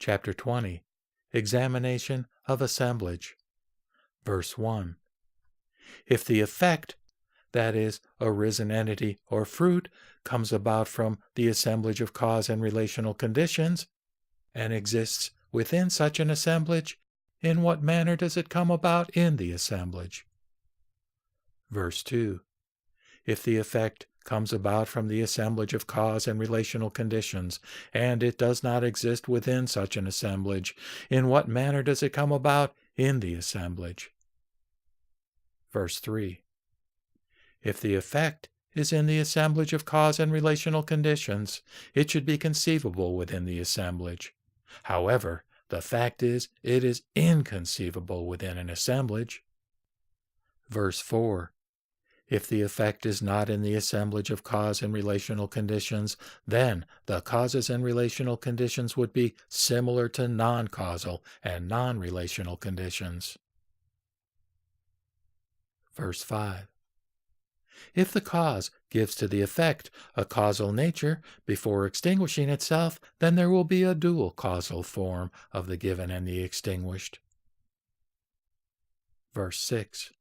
Chapter 20. Examination of Assemblage. Verse 1. If the effect, that is, arisen entity or fruit, comes about from the assemblage of cause and relational conditions, and exists within such an assemblage, in what manner does it come about in the assemblage? Verse 2. If the effect comes about from the assemblage of cause and relational conditions, and it does not exist within such an assemblage, in what manner does it come about in the assemblage? Verse 3. If the effect is in the assemblage of cause and relational conditions, it should be conceivable within the assemblage. However, the fact is, it is inconceivable within an assemblage. Verse 4. If the effect is not in the assemblage of cause and relational conditions, then the causes and relational conditions would be similar to non-causal and non-relational conditions. Verse 5. If the cause gives to the effect a causal nature before extinguishing itself, then there will be a dual causal form of the given and the extinguished. Verse 6.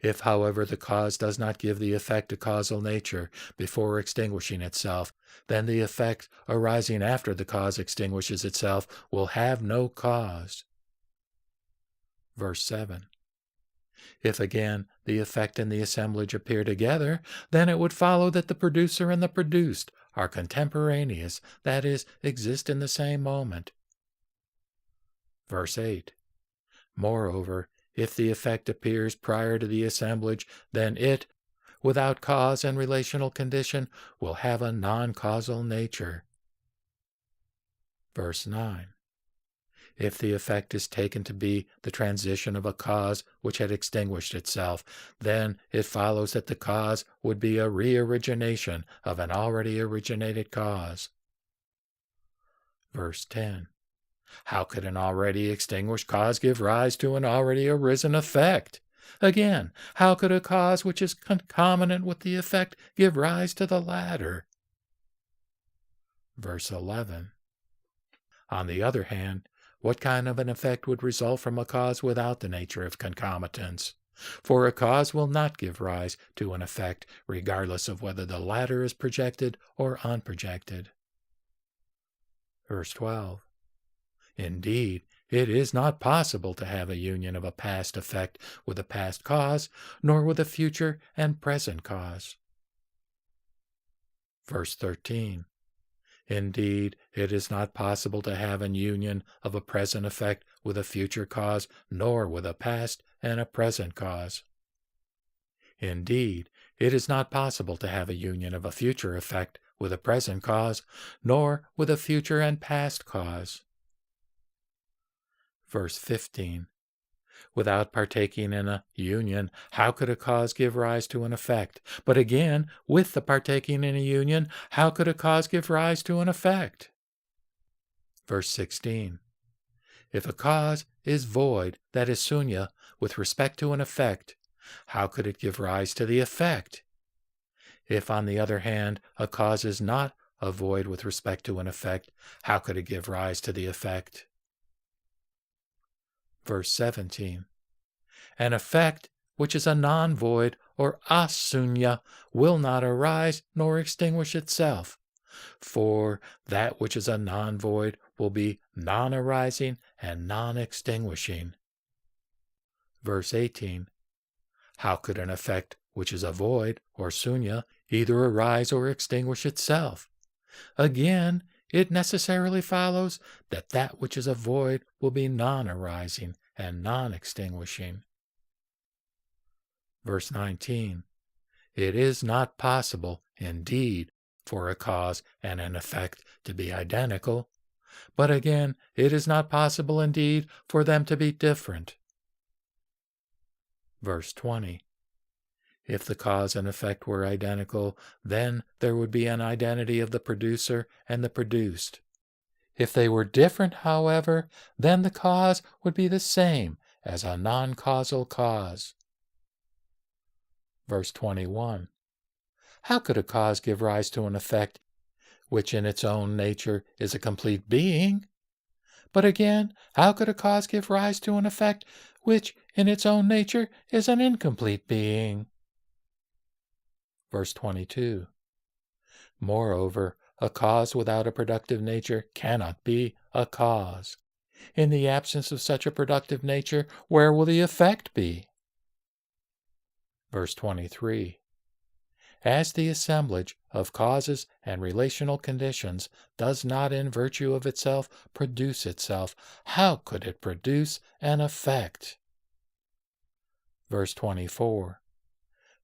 If, however, the cause does not give the effect a causal nature before extinguishing itself, then the effect arising after the cause extinguishes itself will have no cause. Verse 7. If again the effect and the assemblage appear together, then it would follow that the producer and the produced are contemporaneous, that is, exist in the same moment. Verse 8. Moreover, if the effect appears prior to the assemblage, then it, without cause and relational condition, will have a non-causal nature. Verse 9. If the effect is taken to be the transition of a cause which had extinguished itself, then it follows that the cause would be a re-origination of an already originated cause. Verse 10. How could an already extinguished cause give rise to an already arisen effect? Again, how could a cause which is concomitant with the effect give rise to the latter? Verse 11. On the other hand, what kind of an effect would result from a cause without the nature of concomitance? For a cause will not give rise to an effect, regardless of whether the latter is projected or unprojected. Verse 12. Indeed, it is not possible to have a union of a past effect with a past cause, nor with a future and present cause. Verse 13. Indeed, it is not possible to have an union of a present effect with a future cause, nor with a past and a present cause. Indeed, it is not possible to have a union of a future effect with a present cause, nor with a future and past cause. Verse 15. Without partaking in a union, how could a cause give rise to an effect? But again, with the partaking in a union, how could a cause give rise to an effect? Verse 16. If a cause is void, that is sunya, with respect to an effect, how could it give rise to the effect? If, on the other hand, a cause is not a void with respect to an effect, how could it give rise to the effect? Verse 17. An effect which is a non-void or asunya will not arise nor extinguish itself, for that which is a non-void will be non-arising and non-extinguishing. Verse 18. How could an effect which is a void or sunya either arise or extinguish itself? Again, it necessarily follows that that which is a void will be non-arising and non-extinguishing. Verse 19. It is not possible, indeed, for a cause and an effect to be identical, but again, it is not possible, indeed, for them to be different. Verse 20. If the cause and effect were identical, then there would be an identity of the producer and the produced. If they were different, however, then the cause would be the same as a non-causal cause. Verse 21. How could a cause give rise to an effect which in its own nature is a complete being? But again, how could a cause give rise to an effect which, in its own nature, is an incomplete being? Verse 22. Moreover, a cause without a productive nature cannot be a cause. In the absence of such a productive nature, where will the effect be? Verse 23. As the assemblage of causes and relational conditions does not in virtue of itself produce itself, how could it produce an effect? Verse 24.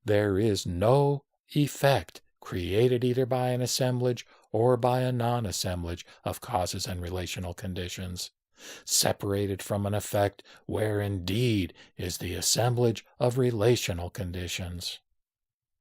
There is no effect created either by an assemblage or by a non-assemblage of causes and relational conditions, separated from an effect where indeed is the assemblage of relational conditions.